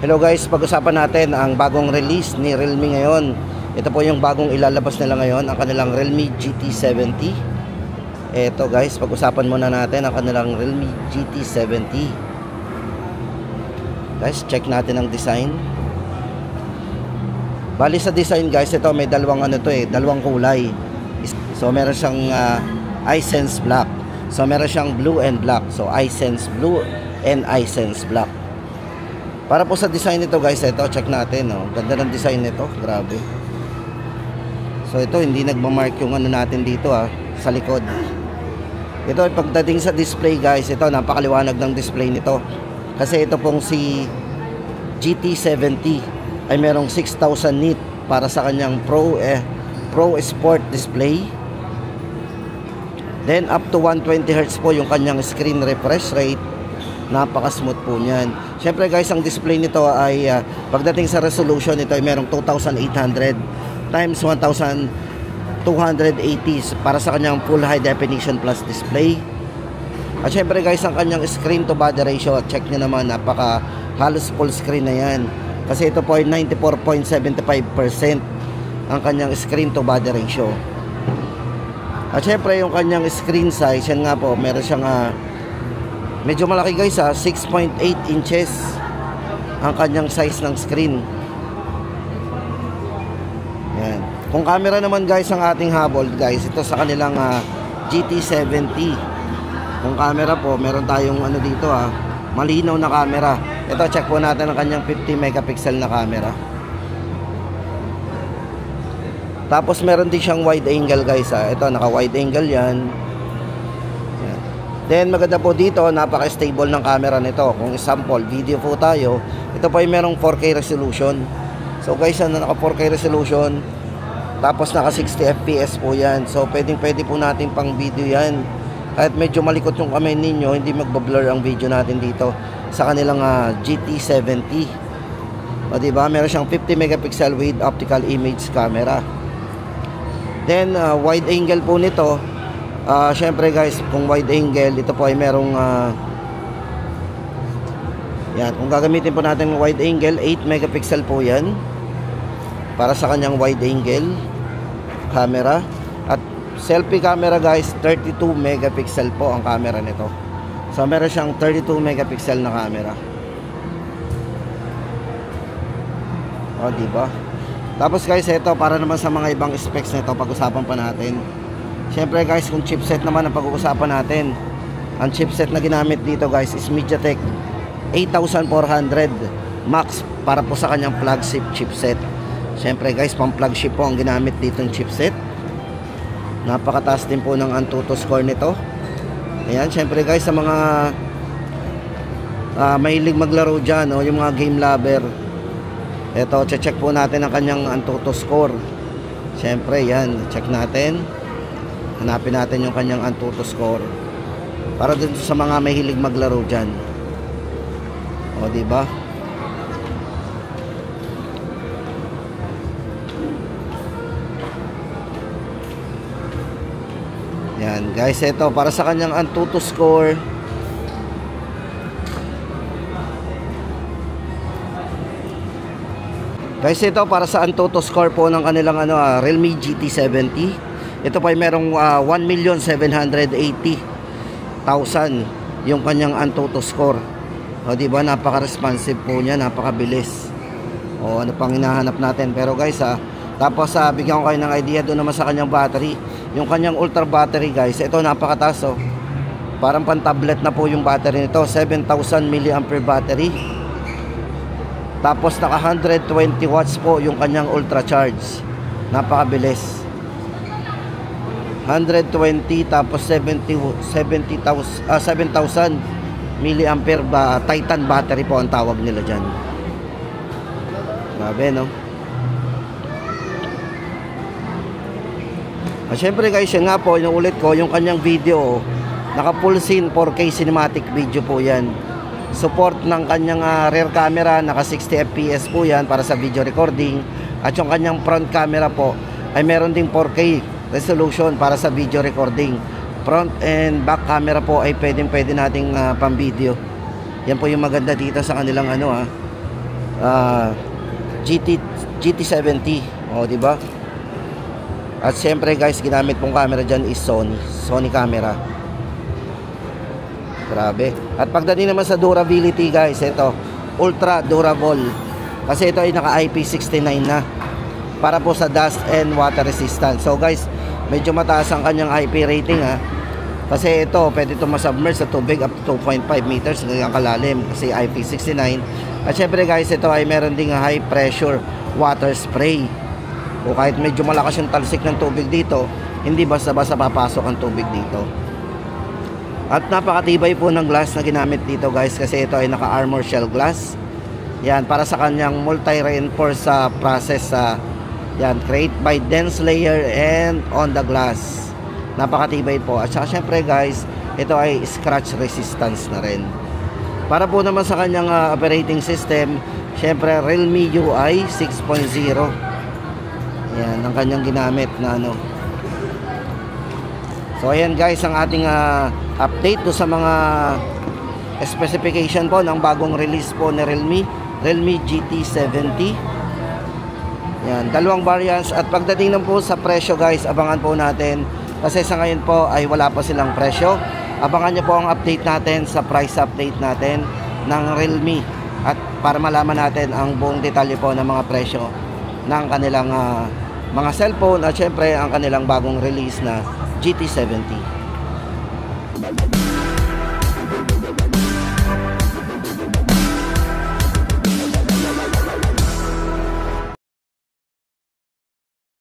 Hello guys, pag-usapan natin ang bagong release ni Realme ngayon. Ito po yung bagong ilalabas nila ngayon, ang kanilang Realme GT70. Ito guys, pag-usapan muna natin ang kanilang Realme GT70. Guys, check natin ang design. Bali sa design guys, ito may dalawang dalawang kulay. So meron siyang iSense Black. So meron siyang blue and black. So iSense Blue and iSense Black. Para po sa design nito guys, ito check natin, oh. Ganda ng design nito, grabe. So ito hindi nagma-mark yung natin dito sa likod. Ito pagdating sa display guys, ito napakaliwanag ng display nito. Kasi ito pong si GT70 ay merong 6000 nit para sa kanyang Pro Sport display. Then up to 120Hz po yung kanyang screen refresh rate. Napaka-smooth po niyan. Siyempre guys, ang display nito ay pagdating sa resolution nito ay merong 2800 times 1280 para sa kanyang full high definition plus display. At siyempre guys, ang kanyang screen to body ratio, check nyo naman, napaka halos full screen na yan. Kasi ito po ay 94.75% ang kanyang screen to body ratio. At siyempre yung kanyang screen size, yan nga po, meron siyang medyo malaki guys 6.8 inches ang kanyang size ng screen. Yan. Kung camera naman guys ang ating habol guys, ito sa kanilang GT70. Kung camera po, meron tayong dito malinaw na camera. Ito check po natin ang kanyang 50 megapixel na camera. Tapos meron din siyang wide angle guys Ito naka wide angle yan. Then maganda po dito, napaka-stable ng camera nito. Kung example, video po tayo, ito po ay merong 4K resolution. So guys, naka 4K resolution, tapos naka 60 FPS po yan. So pwede po natin pang video yan. Kahit medyo malikot yung kamay ninyo, hindi magbablur ang video natin dito sa kanilang GT70. O diba, meron siyang 50 megapixel with optical image camera. Then wide angle po nito, syempre guys, kung wide angle, ito po ay merong yan, kung gagamitin po natin ng wide angle, 8 megapixel po yan para sa kanyang wide angle camera. At selfie camera guys, 32 megapixel po ang camera nito. So meron siyang 32 megapixel na camera. O diba? Tapos guys, ito para naman sa mga ibang specs nito, pag-usapan pa natin. Siyempre guys, kung chipset naman ang pag-uusapan natin, ang chipset na ginamit dito guys is MediaTek 8400 Max para po sa kanyang flagship chipset. Siyempre guys, pang flagship po ang ginamit dito ng chipset. Napakataas din po ng Antutu score nito. Ayan, siyempre guys, sa mga mahilig maglaro dyan, yung mga game lover, ito, check po natin ang kanyang Antutu score. Siyempre yan, check natin. Hanapin natin yung kanyang Antutu score para dun sa mga mahilig maglaro dyan. O diba? Yan guys, ito para sa kanyang Antutu score. Guys, ito para sa Antutu score po ng kanilang Realme GT70. Ito pa ay merong 1,780,000 yung kanyang Antutu score. O diba, napaka-responsive po niya, napakabilis. O ano pang hinahanap natin. Pero guys tapos bigyan ko kayo ng idea doon naman sa kanyang battery. Yung kanyang ultra battery guys, ito napakataas Parang pan-tablet na po yung battery nito, 7,000 mAh battery. Tapos naka 120 watts po yung kanyang ultra charge. Napakabilis. 120 tapos 7,000 mAh Titan battery po ang tawag nila dyan. Grabe no. Syempre guys, yun nga po, inuulit ko yung kanyang video, naka full scene 4K cinematic video po yan. Support ng kanyang rear camera, naka 60 FPS po yan para sa video recording. At yung kanyang front camera po ay meron ding 4K resolution para sa video recording. Front and back camera po ay pwede nating pang video. Yan po yung maganda dito sa kanilang GT70. O, di ba? At siyempre guys, ginamit pong camera dyan is Sony camera. Grabe. At pagdating naman sa durability guys, ito, ultra durable. Kasi ito ay naka IP69 na. Para po sa dust and water resistance. So guys, medyo mataas ang kanyang IP rating ha. Kasi ito, pwede ito masubmerge sa tubig up to 2.5 meters ng kalalim. Kasi IP69. At syempre guys, ito ay meron ding high pressure water spray. O kahit medyo malakas yung talsik ng tubig dito, hindi basta-basta papasok ang tubig dito. At napakatibay po ng glass na ginamit dito guys, kasi ito ay naka-armor shell glass. Yan, para sa kanyang multi-reinforce process yan, create by dense layer and on the glass. Napakatibay po. At saka syempre guys, ito ay scratch resistance na rin. Para po naman sa kanyang operating system, syempre Realme UI 6.0. Yan, ang kanyang ginamit na ano. So ayan guys, ang ating update do sa mga specification po ng bagong release po ni Realme GT70. Yan, dalawang variants. At pagdating naman po sa presyo guys, abangan po natin. Kasi sa ngayon po ay wala pa silang presyo. Abangan nyo po ang update natin sa price update natin ng Realme. At para malaman natin ang buong detalye po ng mga presyo ng kanilang mga cellphone at syempre ang kanilang bagong release na GT70.